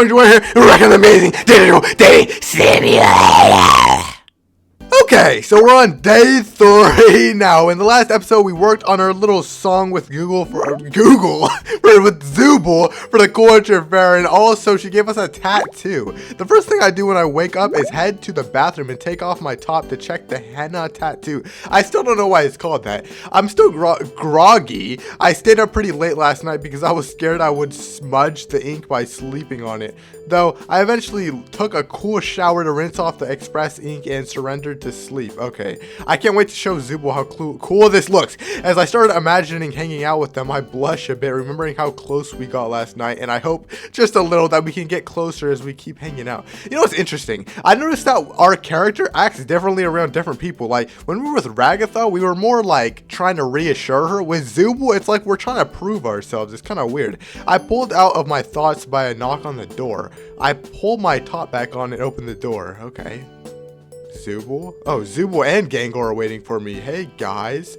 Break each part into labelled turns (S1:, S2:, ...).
S1: going to join here and wreck an amazing digital dating simulator. Okay, so we're on day 3 now. In the last episode, we worked on our little song with with Zooble for the culture fair, and also she gave us a tattoo. The first thing I do when I wake up is head to the bathroom and take off my top to check the henna tattoo. I still don't know why it's called that. I'm still groggy. I stayed up pretty late last night because I was scared I would smudge the ink by sleeping on it. Though I eventually took a cool shower to rinse off the express ink and surrendered to sleep. Okay, I can't wait to show Zooble how cool this looks. As I started imagining hanging out with them, I blush a bit, remembering how close we got last night, and I hope just a little that we can get closer as we keep hanging out. You know what's interesting? I noticed that our character acts differently around different people. Like, when we were with Ragatha, we were more like trying to reassure her. With Zooble, it's like we're trying to prove ourselves. It's kind of weird. I pulled out of my thoughts by a knock on the door. I pulled my top back on and opened the door. Okay. Zooble? Oh, Zooble and Gangle are waiting for me. Hey, guys.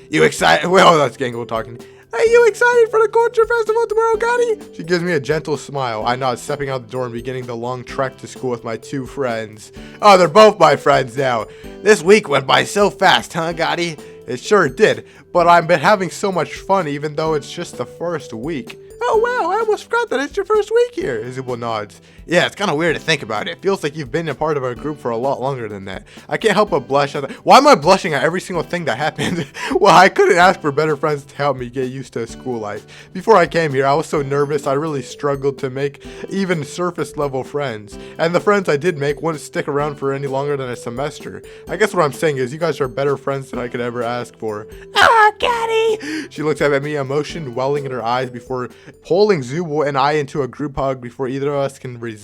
S1: You excited? Well, that's Gangle talking. Are you excited for the culture festival tomorrow, Gotti? She gives me a gentle smile. I nod, stepping out the door and beginning the long trek to school with my 2 friends. Oh, they're both my friends now. This week went by so fast, huh, Gotti? It sure did, but I've been having so much fun even though it's just the first week. Oh wow, I almost forgot that it's your first week here. Zooble nods. Yeah, it's kind of weird to think about it. It feels like you've been a part of our group for a lot longer than that. I can't help but blush at that. Why am I blushing at every single thing that happened? Well, I couldn't ask for better friends to help me get used to school life. Before I came here, I was so nervous I really struggled to make even surface level friends. And the friends I did make wouldn't stick around for any longer than a semester. I guess what I'm saying is you guys are better friends than I could ever ask for. Ah, Caddy! She looks up at me, emotion welling in her eyes before pulling Zooble and I into a group hug before either of us can resist.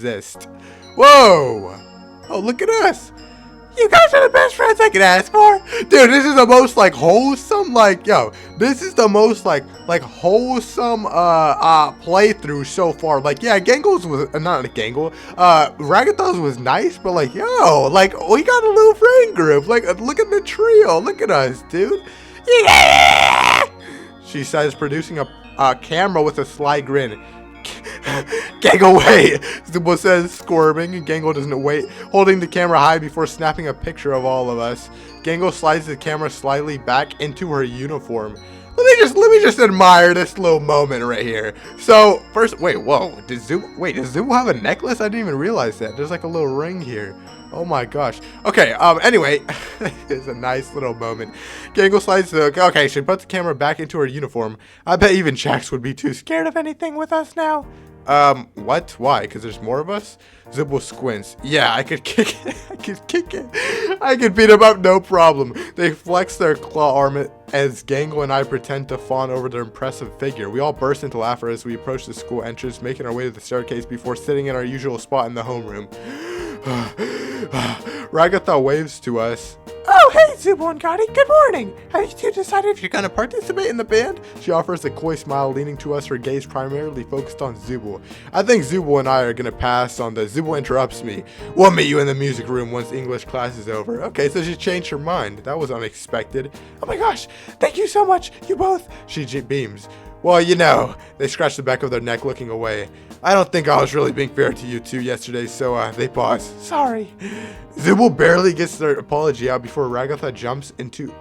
S1: Whoa! Oh, look at us! You guys are the best friends I could ask for! Dude, this is the most, like, wholesome, like, yo, this is the most, like wholesome, playthrough so far. Like, yeah, Gangle's was, not Gangle, Ragatha's was nice, but, like, yo, like, we got a little friend group. Like, look at the trio. Look at us, dude. Yeah! She says, producing a camera with a sly grin. Gangle, wait! Zooble says, squirming, and Gangle doesn't wait, holding the camera high before snapping a picture of all of us. Gangle slides the camera slightly back into her uniform. Let me just admire this little moment right here. So, first, wait, whoa, does Zooble have a necklace? I didn't even realize that. There's like a little ring here. Oh my gosh. Okay, anyway, it's a nice little moment. Gangle slides okay, she puts the camera back into her uniform. I bet even Jax would be too scared of anything with us now. What? Why? Because there's more of us? Zooble squints. Yeah, I could kick it. I could beat him up, no problem. They flex their claw arm as Gangle and I pretend to fawn over their impressive figure. We all burst into laughter as we approach the school entrance, making our way to the staircase before sitting in our usual spot in the homeroom. Ragatha waves to us. Oh, hey, Zooble and Gotti, good morning. Have you two decided if you're going to participate in the band? She offers a coy smile, leaning to us, her gaze primarily focused on Zooble. I think Zooble and I are going to pass on the. Zooble interrupts me. We'll meet you in the music room once English class is over. Okay, so she changed her mind. That was unexpected. Oh my gosh, thank you so much, you both. She beams. Well, you know, they scratch the back of their neck looking away. I don't think I was really being fair to you two yesterday, so they pause. Sorry. Zooble barely gets their apology out before Ragatha jumps into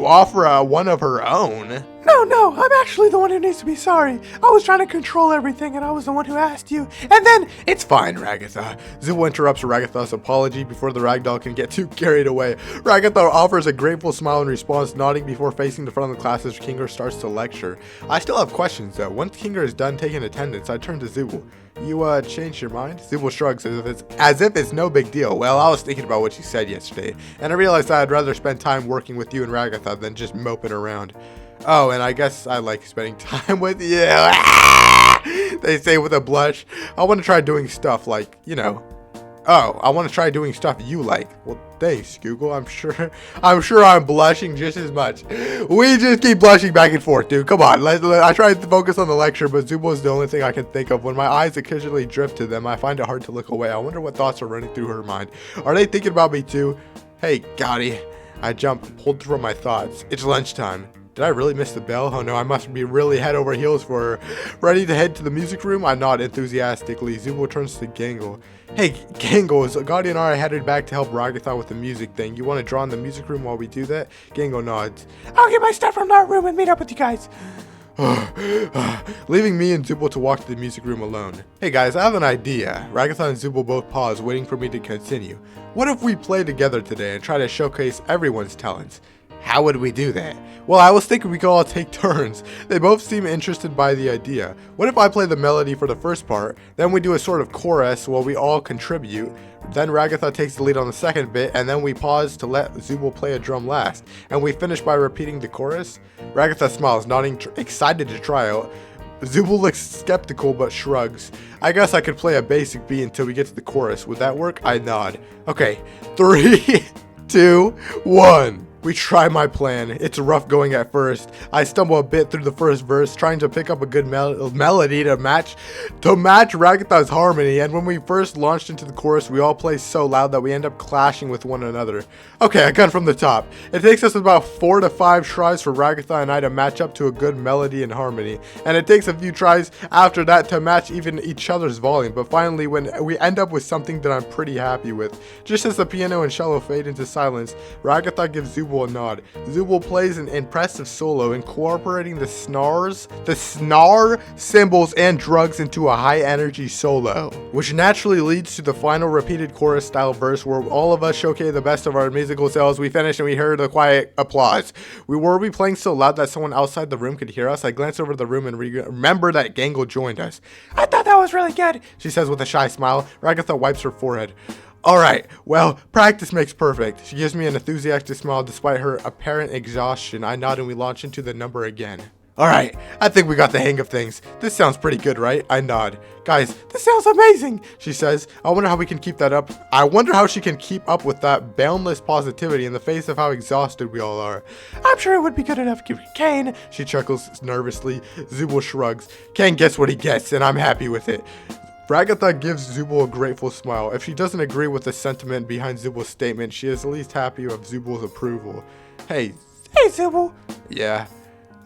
S1: offer one of her own. No, I'm actually the one who needs to be sorry. I was trying to control everything and I was the one who asked you. And then, it's fine, Ragatha. Zooble interrupts Ragatha's apology before the ragdoll can get too carried away. Ragatha offers a grateful smile in response, nodding before facing the front of the class as Kinger starts to lecture. I still have questions though. Once Kinger is done taking attendance, I turn to Zooble. You, changed your mind? Zooble shrugs as if it's no big deal. Well, I was thinking about what you said yesterday, and I realized I'd rather spend time working with you and Ragatha than just moping around. Oh, and I guess I like spending time with you. They say with a blush. I want to try doing stuff like, you know. Oh, I want to try doing stuff you like. Well, thanks, Google. I'm sure I'm blushing just as much. We just keep blushing back and forth, dude. Come on. I tried to focus on the lecture, but Zooble is the only thing I can think of. When my eyes occasionally drift to them, I find it hard to look away. I wonder what thoughts are running through her mind. Are they thinking about me too? Hey, Gotti. I jump, pulled from my thoughts. It's lunchtime. Did I really miss the bell? Oh no, I must be really head over heels for her. Ready to head to the music room? I nod enthusiastically. Zooble turns to Gangle. Hey, Gangle, Gotti and I are headed back to help Ragatha with the music thing. You want to draw in the music room while we do that? Gangle nods. I'll get my stuff from that room and meet up with you guys. Leaving me and Zooble to walk to the music room alone. Hey guys, I have an idea. Ragatha and Zooble both pause, waiting for me to continue. What if we play together today and try to showcase everyone's talents? How would we do that? Well, I was thinking we could all take turns. They both seem interested by the idea. What if I play the melody for the first part, then we do a sort of chorus while we all contribute, then Ragatha takes the lead on the second bit, and then we pause to let Zooble play a drum last, and we finish by repeating the chorus? Ragatha smiles, nodding, excited to try out. Zooble looks skeptical but shrugs. I guess I could play a basic beat until we get to the chorus. Would that work? I nod. Okay, 3, 2, 1. We try my plan. It's rough going at first. I stumble a bit through the first verse, trying to pick up a good melody to match Ragatha's harmony, and when we first launched into the chorus, we all play so loud that we end up clashing with one another. Okay, I gun from the top. It takes us about 4 to 5 tries for Ragatha and I to match up to a good melody and harmony, and it takes a few tries after that to match even each other's volume, but finally when we end up with something that I'm pretty happy with. Just as the piano and cello fade into silence, Ragatha gives Zooble a nod. Zooble plays an impressive solo, incorporating the snare cymbals and drugs into a high energy solo, which naturally leads to the final repeated chorus style verse where all of us showcase the best of our musical selves. We finished and we heard a quiet applause. We were playing so loud that someone outside the room could hear us. I glanced over the room and remember that Gangle joined us. I thought that was really good, she says with a shy smile. Ragatha wipes her forehead. Alright, well, practice makes perfect. She gives me an enthusiastic smile despite her apparent exhaustion. I nod and we launch into the number again. Alright, I think we got the hang of things. This sounds pretty good, right? I nod. Guys, this sounds amazing, she says. I wonder how we can keep that up. I wonder how she can keep up with that boundless positivity in the face of how exhausted we all are. I'm sure it would be good enough. Kane, she chuckles nervously. Zooble shrugs. Kane gets what he gets, and I'm happy with it. Ragatha gives Zooble a grateful smile. If she doesn't agree with the sentiment behind Zooble's statement, she is at least happy with Zooble's approval. Hey Zooble. Yeah.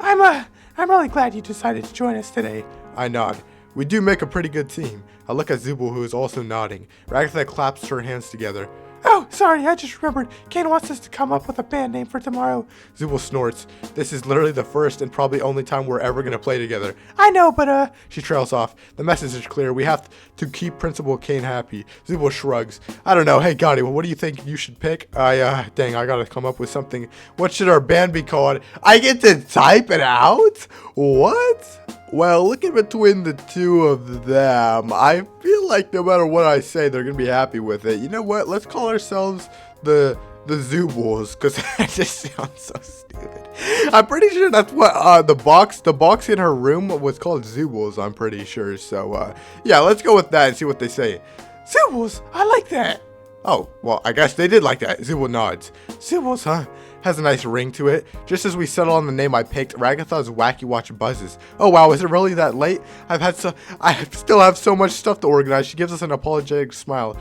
S1: I'm really glad you decided to join us today. I nod. We do make a pretty good team. I look at Zooble, who is also nodding. Ragatha claps her hands together. Oh, sorry, I just remembered. Kane wants us to come up with a band name for tomorrow. Zooble snorts. This is literally the first and probably only time we're ever gonna play together. I know, but she trails off. The message is clear. We have to keep Principal Kane happy. Zooble shrugs. I don't know. Hey, Gotti, well, what do you think you should pick? Dang, I gotta come up with something. What should our band be called? I get to type it out? What? Well, looking between the two of them, I feel like no matter what I say, they're going to be happy with it. You know what? Let's call ourselves the Zoobles, because that just sounds so stupid. I'm pretty sure that's what the box in her room was called Zoobles, I'm pretty sure. So, yeah, let's go with that and see what they say. Zoobles, I like that. Oh, well, I guess they did like that. Zooble nods. Zoobles, huh? Has a nice ring to it. Just as we settle on the name I picked, Ragatha's Wacky Watch buzzes. Oh wow, is it really that late? I still have so much stuff to organize. She gives us an apologetic smile.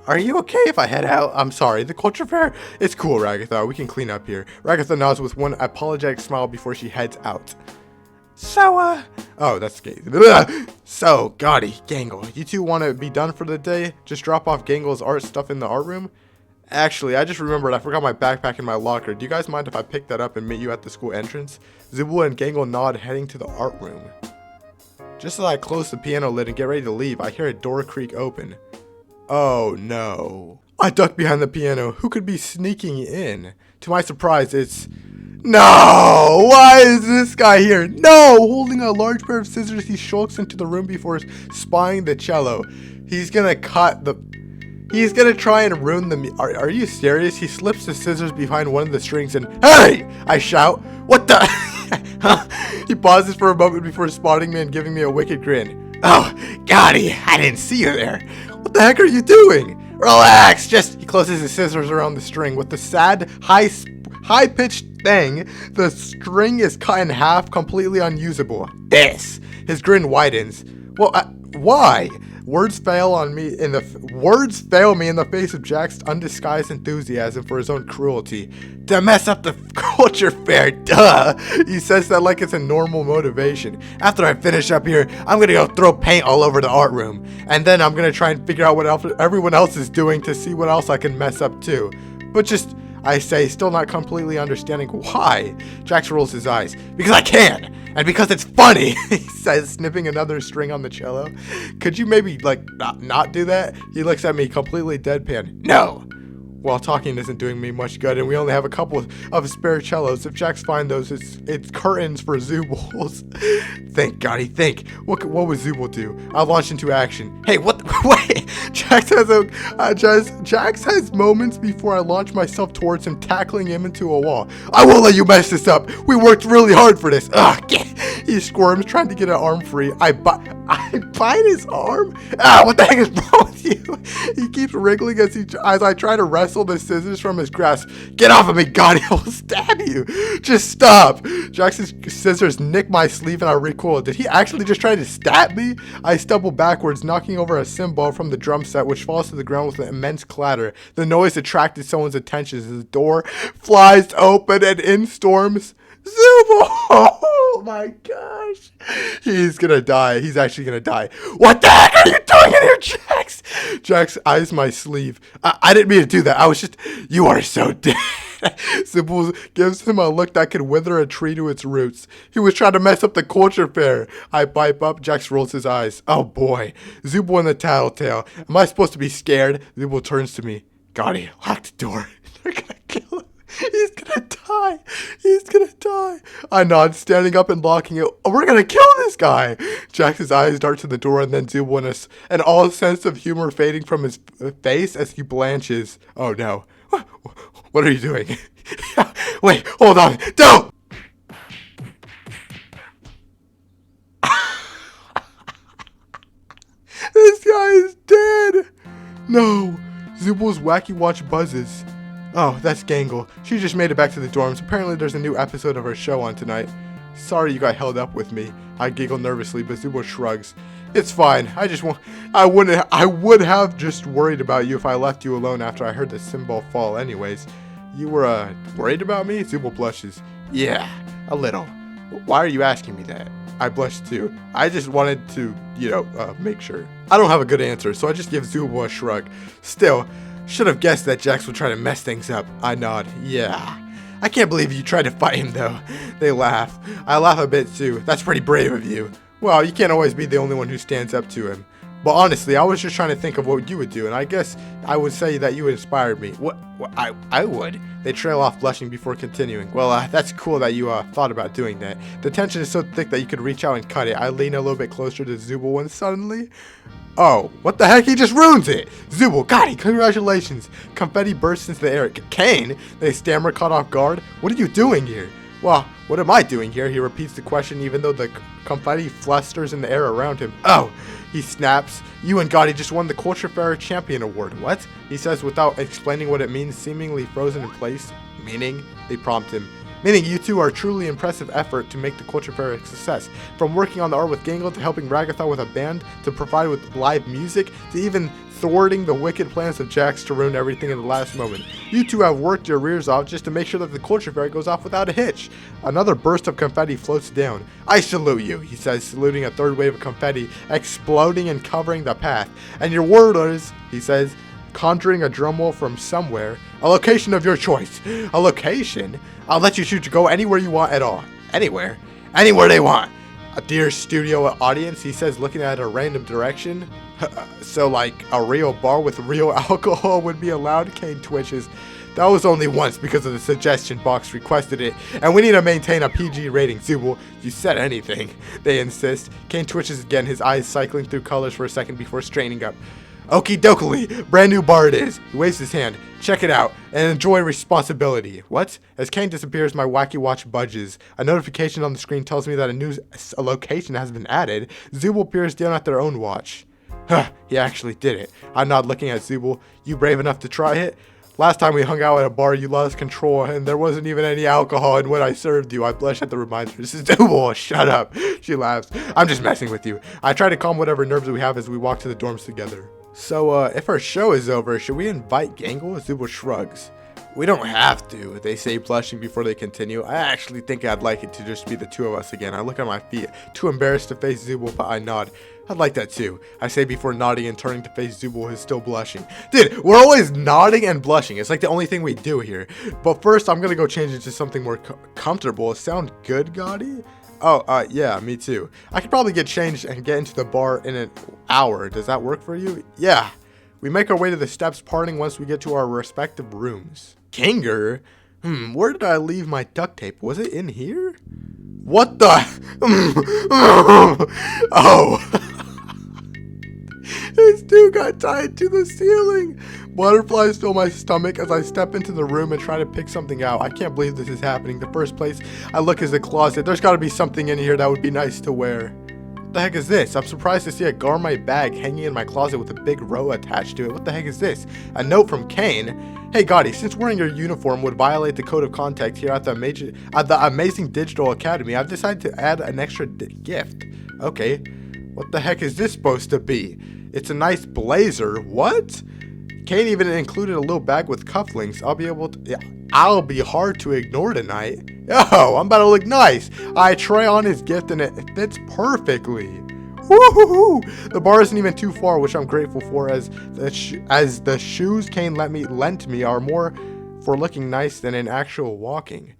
S1: Are you okay if I head out? I'm sorry, the culture fair? It's cool, Ragatha. We can clean up here. Ragatha nods with one apologetic smile before she heads out. So, oh, that's gay. So, Gotti, Gangle, you two want to be done for the day? Just drop off Gangle's art stuff in the art room? Actually, I just remembered I forgot my backpack in my locker. Do you guys mind if I pick that up and meet you at the school entrance? Zooble and Gangle nod, heading to the art room. Just as I close the piano lid and get ready to leave, I hear a door creak open. Oh no. I duck behind the piano. Who could be sneaking in? To my surprise, it's... No! Why is this guy here? No! Holding a large pair of scissors, he shulks into the room before spying the cello. He's gonna try and ruin the... Are you serious? He slips the scissors behind one of the strings and... Hey! I shout. What the... He pauses for a moment before spotting me and giving me a wicked grin. Oh, Gotti, I didn't see you there. What the heck are you doing? Relax, He closes his scissors around the string. With the sad, high-pitched thing, the string is cut in half, completely unusable. His grin widens. Well, why? Words fail me in the face of Jack's undisguised enthusiasm for his own cruelty. To mess up the culture fair, duh! He says that like it's a normal motivation. After I finish up here, I'm gonna go throw paint all over the art room. And then I'm gonna try and figure out what else everyone else is doing to see what else I can mess up too. But just, I say, still not completely understanding why. Jax rolls his eyes. Because I can! And because it's funny, he says, snipping another string on the cello. Could you maybe, like, not do that? He looks at me completely deadpan. No! Well, talking isn't doing me much good, and we only have a couple of spare cellos. If Jax finds those, it's curtains for Zoobles. Think, Gotti, think. What would Zooble do? I'll launch into action. Hey, what? Wait! Jax has moments before I launch myself towards him, tackling him into a wall. I won't let you mess this up. We worked really hard for this. Ugh! He squirms, trying to get an arm free. I bite his arm? Ah, what the heck is wrong with you? He keeps wriggling as I try to wrestle the scissors from his grasp. Get off of me, God, I will stab you. Just stop. Jackson's scissors nick my sleeve and I recoil. Did he actually just try to stab me? I stumble backwards, knocking over a cymbal from the drum set, which falls to the ground with an immense clatter. The noise attracted someone's attention as the door flies open and in storms Zooble! Oh my gosh. He's gonna die. He's actually gonna die. What the heck are you doing in here, Jax? Jax eyes my sleeve. I didn't mean to do that. I was just... You are so dead. Zooble gives him a look that could wither a tree to its roots. He was trying to mess up the culture fair. I pipe up. Jax rolls his eyes. Oh boy. Zooble and the tattletale. Am I supposed to be scared? Zooble turns to me. Gotti, lock the door. They're gonna kill him. He's gonna die. He's gonna die. I nod, standing up and locking it. Oh, we're gonna kill this guy. Jax's eyes dart to the door and then Zooble, and all sense of humor fading from his face as he blanches. Oh no. What are you doing? Wait, hold on. Don't! This guy is dead. No. Zooble's wacky watch buzzes. Oh, that's Gangle. She just made it back to the dorms. Apparently there's a new episode of her show on tonight. Sorry you got held up with me. I giggle nervously, but Zooble shrugs. It's fine. I would have just worried about you if I left you alone after I heard the cymbal fall anyways. You were, worried about me? Zooble blushes. Yeah, a little. Why are you asking me that? I blush too. I just wanted to, make sure. I don't have a good answer, so I just give Zooble a shrug. Still, should have guessed that Jax would try to mess things up. I nod. Yeah. I can't believe you tried to fight him, though. They laugh. I laugh a bit, too. That's pretty brave of you. Well, you can't always be the only one who stands up to him. But honestly, I was just trying to think of what you would do, and I guess I would say that you inspired me. What I would? They trail off blushing before continuing. Well, that's cool that you thought about doing that. The tension is so thick that you could reach out and cut it. I lean a little bit closer to Zooble when suddenly... Oh, what the heck? He just ruins it! Zooble, Gotti, congratulations! Confetti bursts into the air. Kane? They stammer, caught off guard. What are you doing here? Well, what am I doing here? He repeats the question even though the confetti flusters in the air around him. Oh! He snaps. You and Gotti just won the Culture Fair Champion Award. What? He says without explaining what it means, seemingly frozen in place. Meaning? They prompt him. Meaning you two are truly impressive effort to make the Culture Fair a success. From working on the art with Gangle to helping Ragathon with a band to provide with live music to even thwarting the wicked plans of Jax to ruin everything in the last moment. You two have worked your rears off just to make sure that the Culture Fair goes off without a hitch. Another burst of confetti floats down. I salute you, he says, saluting a third wave of confetti, exploding and covering the path. And your word is, he says, conjuring a drum roll from somewhere. A location of your choice. A location? I'll let you choose to go anywhere you want at all. Anywhere? Anywhere they want. A dear studio audience, he says, looking at a random direction. So like a real bar with real alcohol would be allowed? Kane twitches. That was only once because of the suggestion box requested it, and we need to maintain a PG rating. Zooble, you said anything, they insist. Kane twitches again, his eyes cycling through colors for a second before straightening up. Okie dokie, brand new bar it is. He waves his hand. Check it out and enjoy responsibility. What? As Kane disappears, my wacky watch budges. A notification on the screen tells me that a location has been added. Zooble peers down at their own watch. Huh, he actually did it. I nod looking at Zooble. You brave enough to try it? Last time we hung out at a bar, you lost control, and there wasn't even any alcohol in what I served you. I blush at the reminder. This is Zooble. Shut up. She laughs. I'm just messing with you. I try to calm whatever nerves we have as we walk to the dorms together. So, if our show is over, should we invite Gangle? Zooble shrugs. We don't have to, they say, blushing before they continue. I actually think I'd like it to just be the two of us again. I look at my feet, too embarrassed to face Zooble, but I nod. I'd like that too, I say before nodding and turning to face Zooble, who's still blushing. Dude, we're always nodding and blushing. It's like the only thing we do here. But first, I'm gonna go change into something more comfortable. Sound good, Gotti? Oh, yeah, me too. I could probably get changed and get into the bar in an hour. Does that work for you? Yeah. We make our way to the steps, parting once we get to our respective rooms. Kinger? Where did I leave my duct tape? Was it in here? What the? Oh. This dude got tied to the ceiling. Butterflies fill my stomach as I step into the room and try to pick something out. I can't believe this is happening. The first place I look is the closet. There's got to be something in here that would be nice to wear. What the heck is this? I'm surprised to see a Garmite bag hanging in my closet with a big row attached to it. What the heck is this? A note from Kane. Hey Gotti, since wearing your uniform would violate the code of conduct here at the Amazing Digital Academy, I've decided to add an extra gift. Okay, what the heck is this supposed to be? It's a nice blazer. What? Kane even included a little bag with cufflinks. I'll be hard to ignore tonight. Oh, I'm about to look nice. I try on his gift and it fits perfectly. Woohoo! The bar isn't even too far, which I'm grateful for, as the shoes Kane lent me are more for looking nice than in actual walking.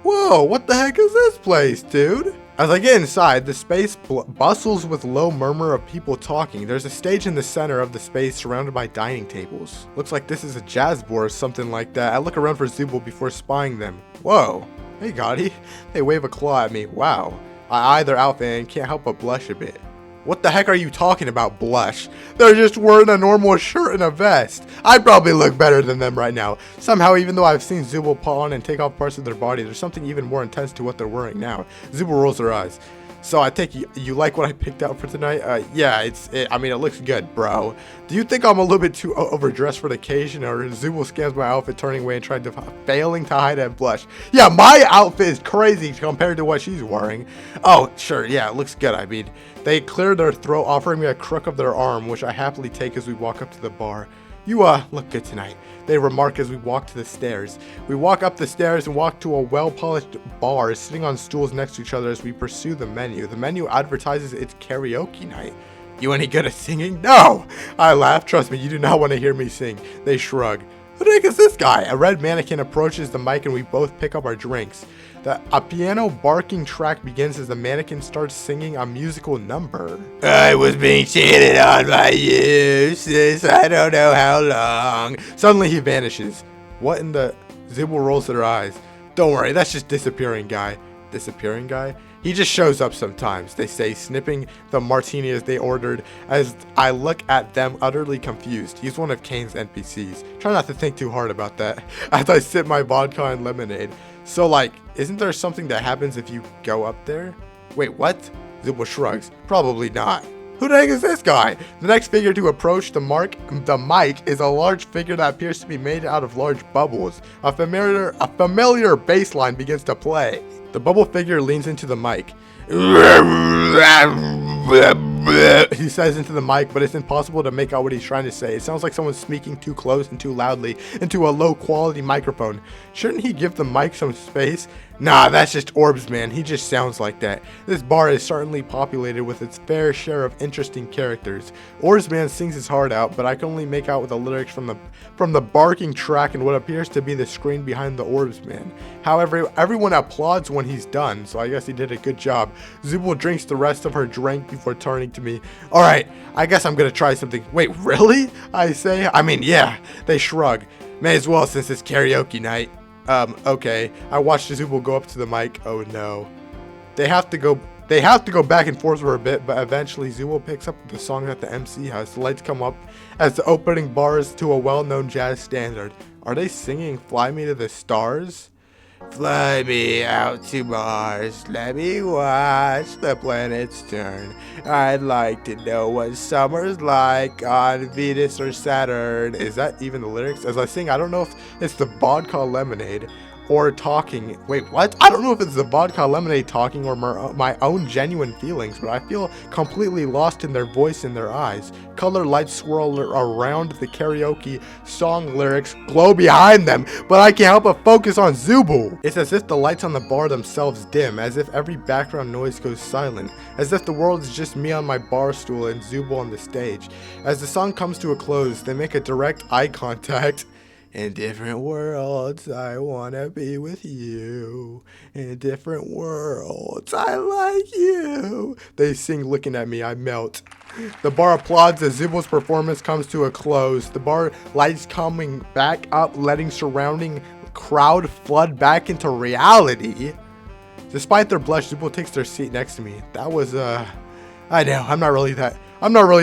S1: Whoa, what the heck is this place, dude? As I get inside, the space bustles with low murmur of people talking. There's a stage in the center of the space surrounded by dining tables. Looks like this is a jazz bar or something like that. I look around for Zooble before spying them. Whoa. Hey, Gotti. They wave a claw at me. Wow. I eye their outfit and can't help but blush a bit. What the heck are you talking about, blush? They're just wearing a normal shirt and a vest. I'd probably look better than them right now. Somehow, even though I've seen Zooble paw on and take off parts of their body, there's something even more intense to what they're wearing now. Zooble rolls her eyes. So I take you like what I picked out for tonight? Yeah, it looks good, bro. Do you think I'm a little bit too overdressed for the occasion, or Zooble scans my outfit, turning away and failing to hide and blush? Yeah, my outfit is crazy compared to what she's wearing. Oh, sure, yeah, it looks good. They clear their throat, offering me a crook of their arm, which I happily take as we walk up to the bar. You, look good tonight, they remark as we walk to the stairs. We walk up the stairs and walk to a well-polished bar, sitting on stools next to each other as we pursue the menu. The menu advertises it's karaoke night. You any good at singing? No! I laugh. Trust me, you do not want to hear me sing. They shrug. Who the heck is this guy? A red mannequin approaches the mic and we both pick up our drinks. A piano barking track begins as the mannequin starts singing a musical number. I was being cheated on by you since I don't know how long. Suddenly he vanishes. What in the... Zooble rolls their eyes. Don't worry, that's just disappearing guy. Disappearing guy? He just shows up sometimes, they say, snipping the martini as they ordered, as I look at them utterly confused. He's one of Kane's NPCs. Try not to think too hard about that as I sip my vodka and lemonade. So, like, isn't there something that happens if you go up there? Wait, what? Zooble shrugs. Probably not. Who the heck is this guy? The next figure to approach the mic is a large figure that appears to be made out of large bubbles. A familiar bass line begins to play. The bubble figure leans into the mic. He says into the mic, but it's impossible to make out what he's trying to say. It sounds like someone's speaking too close and too loudly into a low quality microphone. Shouldn't he give the mic some space? Nah, that's just Orbs, man. He just sounds like that. This bar is certainly populated with its fair share of interesting characters. Orbs man sings his heart out, but I can only make out with the lyrics from the barking track and what appears to be the screen behind the Orbs man. However, everyone applauds when he's done, so I guess he did a good job. Zooble drinks the rest of her drink before turning to me. Alright, I guess I'm gonna try something. Wait, really? I say. Yeah. They shrug. May as well since it's karaoke night. Okay. I watched Zooble go up to the mic. Oh no. They have to go back and forth for a bit, but eventually Zooble picks up the song that the MC has. The lights come up as the opening bars to a well-known jazz standard. Are they singing Fly Me to the Stars? Fly me out to Mars, let me watch the planets turn. I'd like to know what summer's like on Venus or Saturn. Is that even the lyrics? As I sing, I don't know if it's the vodka lemonade or talking. Wait, what? I don't know if it's the vodka lemonade talking or my own genuine feelings, but I feel completely lost in their voice and their eyes. Color lights swirl around the karaoke song lyrics, glow behind them, but I can't help but focus on Zooble. It's as if the lights on the bar themselves dim, as if every background noise goes silent, as if the world is just me on my bar stool and Zooble on the stage. As the song comes to a close, they make a direct eye contact. In different worlds, I wanna be with you. In different worlds, I like you. They sing looking at me, I melt. The bar applauds as Zooble's performance comes to a close. The bar lights coming back up, letting surrounding crowd flood back into reality. Despite their blush, Zooble takes their seat next to me. That was, I know, I'm not really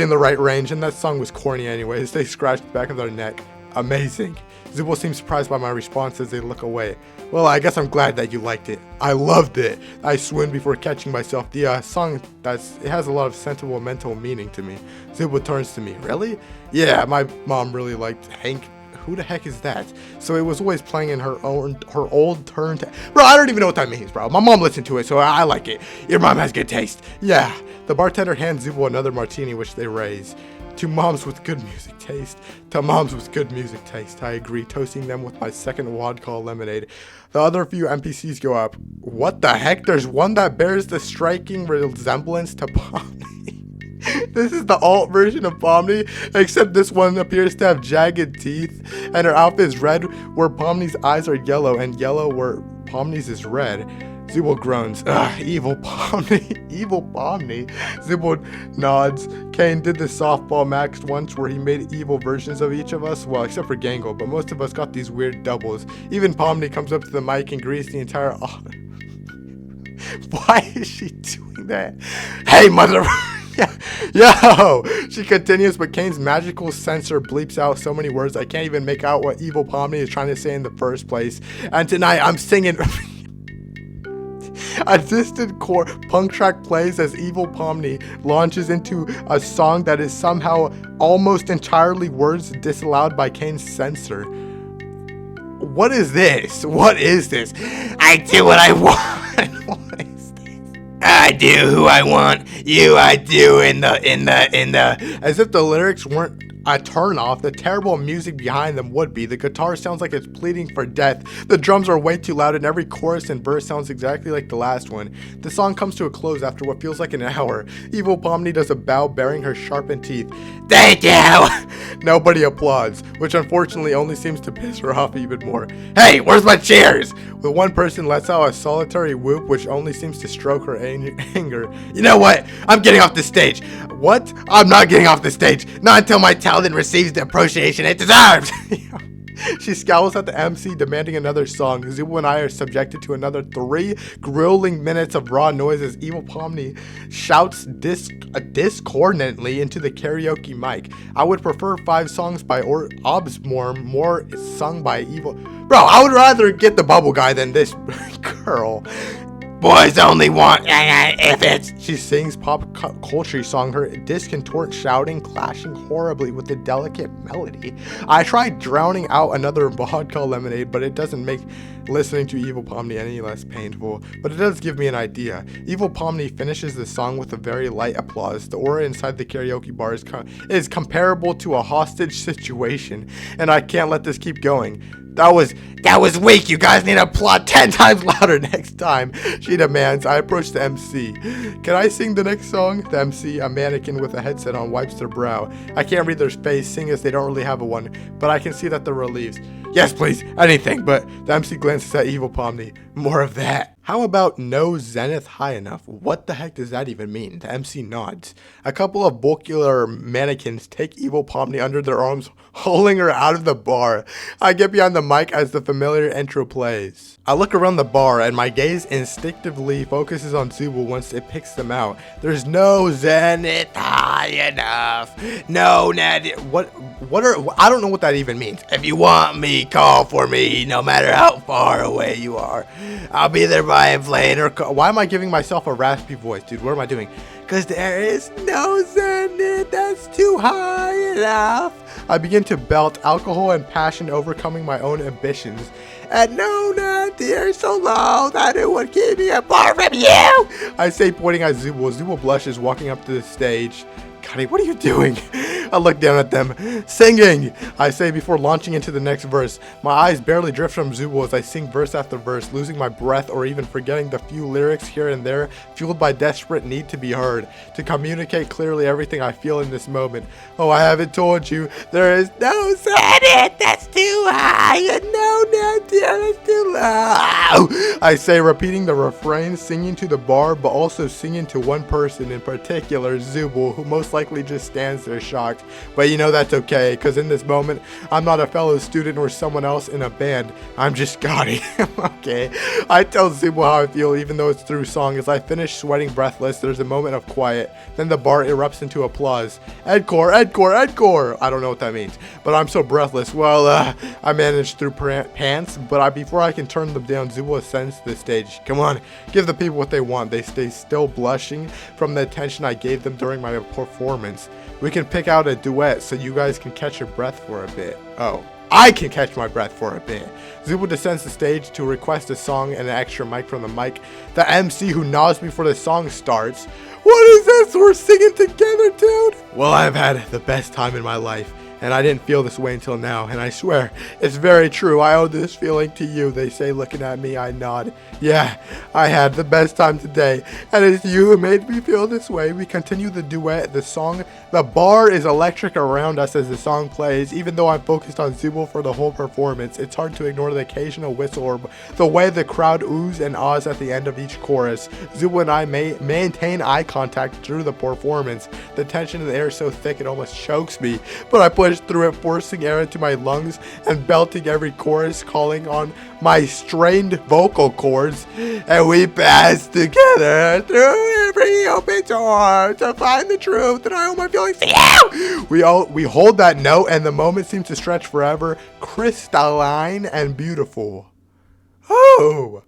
S1: in the right range, and that song was corny anyways. They scratched the back of their neck. Amazing. Zooble seems surprised by my response as they look away. Well, I guess I'm glad that you liked it. I loved it. I swooned before catching myself. The song, it has a lot of sentimental meaning to me. Zooble turns to me. Really? Yeah, my mom really liked Hank. Who the heck is that? So it was always playing in her old turn to... Bro, I don't even know what that means, bro. My mom listened to it, so I like it. Your mom has good taste. Yeah. The bartender hands Zooble another martini, which they raise. To moms with good music taste. To moms with good music taste. I agree, toasting them with my second vodka lemonade. The other few NPCs go up. What the heck? There's one that bears the striking resemblance to Pomni. This is the alt version of Pomni, except this one appears to have jagged teeth, and her outfit is red where Pomni's eyes are yellow, and yellow where Pomni's is red. Zooble groans. Ugh, evil Pomni. Evil Pomni. Zooble nods. Kane did the softball max once where he made evil versions of each of us. Well, except for Gangle, but most of us got these weird doubles. Even Pomni comes up to the mic and greets the entire... Why is she doing that? Hey, mother... Yo! She continues, but Kane's magical sensor bleeps out so many words I can't even make out what evil Pomni is trying to say in the first place. And tonight I'm singing... A distant core punk track plays as evil Pomni launches into a song that is somehow almost entirely words disallowed by Kane's censor. What is this? What is this? I do what I want. What is this? I do who I want. You I do in the as if the lyrics weren't a turn off, the terrible music behind them would be. The guitar sounds like it's pleading for death. The drums are way too loud and every chorus and verse sounds exactly like the last one. The song comes to a close after what feels like an hour. Evil Pomni does a bow baring her sharpened teeth. Thank you! Nobody applauds, which unfortunately only seems to piss her off even more. Hey, where's my cheers? The one person lets out a solitary whoop which only seems to stroke her anger. You know what? I'm getting off the stage. What? I'm not getting off the stage. Not until my talent receives the appreciation it deserves. She scowls at the MC, demanding another song. Zooble and I are subjected to another 3 grueling minutes of raw noise as evil Pomni shouts discordantly into the karaoke mic. I would prefer 5 songs by Obsmore, more sung by evil. Bro, I would rather get the bubble guy than this girl. Boys only want if it's... She sings pop culture song, her discontort shouting, clashing horribly with the delicate melody. I tried drowning out another vodka lemonade, but it doesn't make listening to Evil Pomni any less painful. But it does give me an idea. Evil Pomni finishes the song with a very light applause. The aura inside the karaoke bar is comparable to a hostage situation, and I can't let this keep going. That was weak. You guys need to applaud 10 times louder next time, she demands. I approach the MC. Can I sing the next song? The MC, a mannequin with a headset on, wipes their brow. I can't read their face, seeing as they don't really have one, but I can see that they're relieved. Yes, please, anything, but the MC glances at Evil Pomni. More of that. How about no zenith high enough? What the heck does that even mean? The MC nods. A couple of bulkier mannequins take Evil Pomni under their arms, hauling her out of the bar. I get behind the mic as the familiar intro plays. I look around the bar and my gaze instinctively focuses on Zooble once it picks them out. There's no zenith high high enough. No, Ned. I don't know what that even means. If you want me, call for me, no matter how far away you are. I'll be there by a plane or call. Why am I giving myself a raspy voice, dude? What am I doing? Because there is no sand that's too high enough. I begin to belt, alcohol and passion overcoming my own ambitions. And no, Ned, the air is so low that it would keep me apart from you. I say, pointing at Zooble. Zooble blushes, walking up to the stage. Gotti, what are you doing? I look down at them. Singing, I say before launching into the next verse. My eyes barely drift from Zooble as I sing verse after verse, losing my breath or even forgetting the few lyrics here and there, fueled by desperate need to be heard, to communicate clearly everything I feel in this moment. Oh, I haven't told you, there is no sand that's too high and no net that's too low. I say, repeating the refrain, singing to the bar, but also singing to one person in particular, Zooble, who most likely just stands there shocked. But you know that's okay, because in this moment, I'm not a fellow student or someone else in a band. I'm just Gotti. Okay. I tell Zooble how I feel, even though it's through song. As I finish sweating breathless, there's a moment of quiet. Then the bar erupts into applause. Encore, encore, encore. I don't know what that means, but I'm so breathless. Well, I managed through pants, but before I can turn them down, Zooble ascends to the stage. Come on, give the people what they want. They stay still blushing from the attention I gave them during my performance. We can pick out a duet so you guys can catch your breath for a bit. Oh, I can catch my breath for a bit. Zooble descends the stage to request a song and an extra mic from the mic. The MC who nods before the song starts. What is this? We're singing together, dude? Well, I've had the best time in my life. And I didn't feel this way until now, and I swear, it's very true. I owe this feeling to you, they say, looking at me. I nod. Yeah, I had the best time today, and it's you who made me feel this way. We continue the duet, the song. The bar is electric around us as the song plays. Even though I'm focused on Zooble for the whole performance, it's hard to ignore the occasional whistle or the way the crowd oohs and ahs at the end of each chorus. Zooble and I maintain eye contact through the performance. The tension in the air is so thick it almost chokes me, but I push through it, forcing air into my lungs and belting every chorus, calling on my strained vocal cords. And we pass together through every open door to find the truth, and I owe my feelings to you. We hold that note, and the moment seems to stretch forever, crystalline and beautiful. Oh!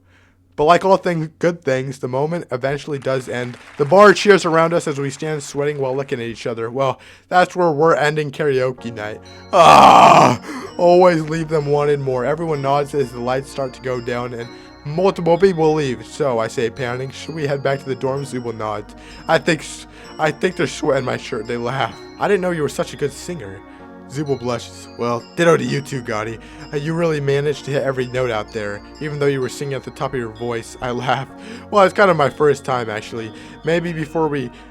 S1: But like all good things, the moment eventually does end. The bar cheers around us as we stand sweating while looking at each other. Well, that's where we're ending karaoke night. Always leave them wanting more. Everyone nods as the lights start to go down and multiple people leave. So I say, panicking, should we head back to the dorms? Zooble nods. I think they're sweating my shirt. They laugh. I didn't know you were such a good singer. Zooble blushes. Well, ditto to you too, Gotti. You really managed to hit every note out there, even though you were singing at the top of your voice. I laugh. Well, it's kind of my first time, actually. Maybe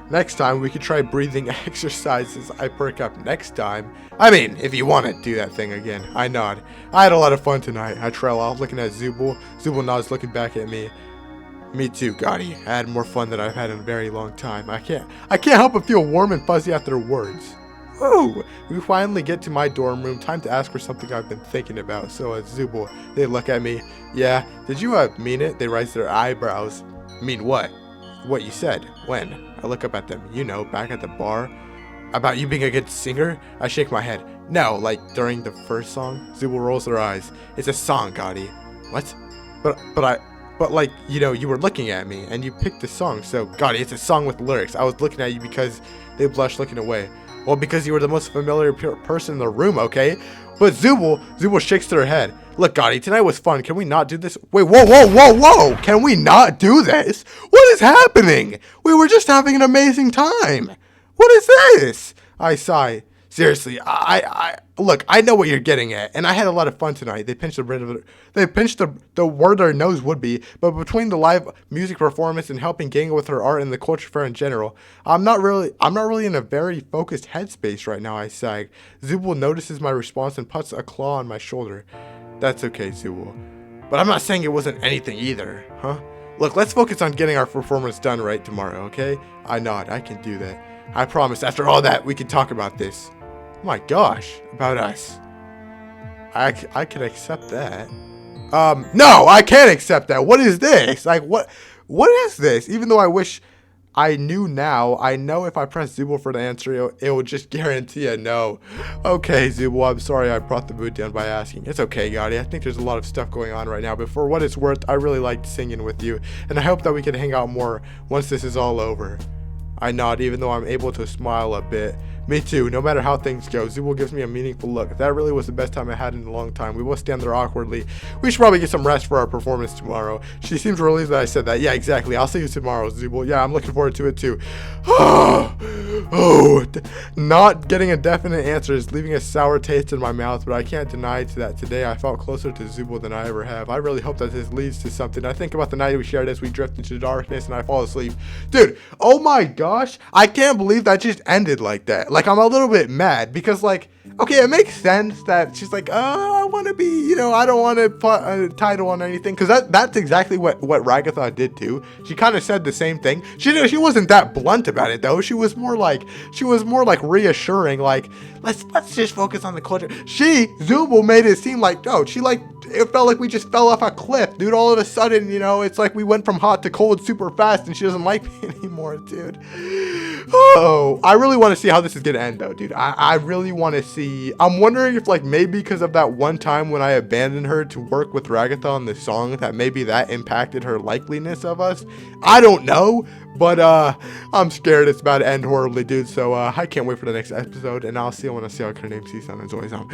S1: next time we could try breathing exercises. I perk up next time. I mean, if you want to do that thing again. I nod. I had a lot of fun tonight. I trail off looking at Zooble. Zooble nods looking back at me. Me too, Gotti. I had more fun than I've had in a very long time. I can't help but feel warm and fuzzy after the words. Oh, we finally get to my dorm room. Time to ask for something I've been thinking about. So Zooble, they look at me. Yeah, did you mean it? They raise their eyebrows. Mean what? What you said. When? I look up at them. You know, back at the bar. About you being a good singer? I shake my head. No, like during the first song? Zooble rolls their eyes. It's a song, Gotti. What? But like, you know, you were looking at me and you picked the song. So, Gotti, it's a song with lyrics. I was looking at you because they blushed looking away. Well, because you were the most familiar person in the room, okay? But Zooble shakes their head. Look, Gotti, tonight was fun. Can we not do this? Wait, whoa. Can we not do this? What is happening? We were just having an amazing time. What is this? I sigh. Seriously, look, I know what you're getting at, and I had a lot of fun tonight. They pinched the where their nose would be, but between the live music performance and helping Ganga with her art and the culture fair in general, I'm not really in a very focused headspace right now, I sag. Zooble notices my response and puts a claw on my shoulder. That's okay, Zooble. But I'm not saying it wasn't anything either, huh? Look, let's focus on getting our performance done right tomorrow, okay? I nod, I can do that. I promise, after all that, we can talk about this. Oh my gosh, about us. I can accept that. No, I can't accept that. What is this? Like, what is this? Even though I wish I knew now. I know if I press Zooble for the answer, it will just guarantee a no. Okay, Zooble, I'm sorry I brought the mood down by asking. It's okay, Gotti. I think there's a lot of stuff going on right now, but for what it's worth, I really liked singing with you, and I hope that we can hang out more once this is all over. I nod, even though I'm able to smile a bit. Me too, no matter how things go. Zooble gives me a meaningful look. That really was the best time I had in a long time. We both stand there awkwardly. We should probably get some rest for our performance tomorrow. She seems relieved that I said that. Yeah, exactly. I'll see you tomorrow, Zooble. Yeah, I'm looking forward to it too. Not getting a definite answer is leaving a sour taste in my mouth, but I can't deny that today I felt closer to Zooble than I ever have. I really hope that this leads to something. I think about the night we shared as we drift into darkness and I fall asleep. Dude, oh my gosh, I can't believe that just ended like that. Like, I'm a little bit mad because, like, okay, it makes sense that she's like, oh, I want to be, I don't want to put a title on anything, because that's exactly what Ragatha did too. She kind of said the same thing. She wasn't that blunt about it though. She was more like reassuring, like, let's just focus on the culture. Zooble made it seem like, oh, it felt like we just fell off a cliff, dude. All of a sudden, it's like we went from hot to cold super fast, and she doesn't like me anymore, dude. Oh, I really want to see how this is gonna end though, dude. I really want to see. I'm wondering if, like, maybe because of that one time when I abandoned her to work with Ragatha on this song, that maybe that impacted her likeliness of us. I don't know, but I'm scared it's about to end horribly, dude. So I can't wait for the next episode, and I'll see you when I see how her name season is always on.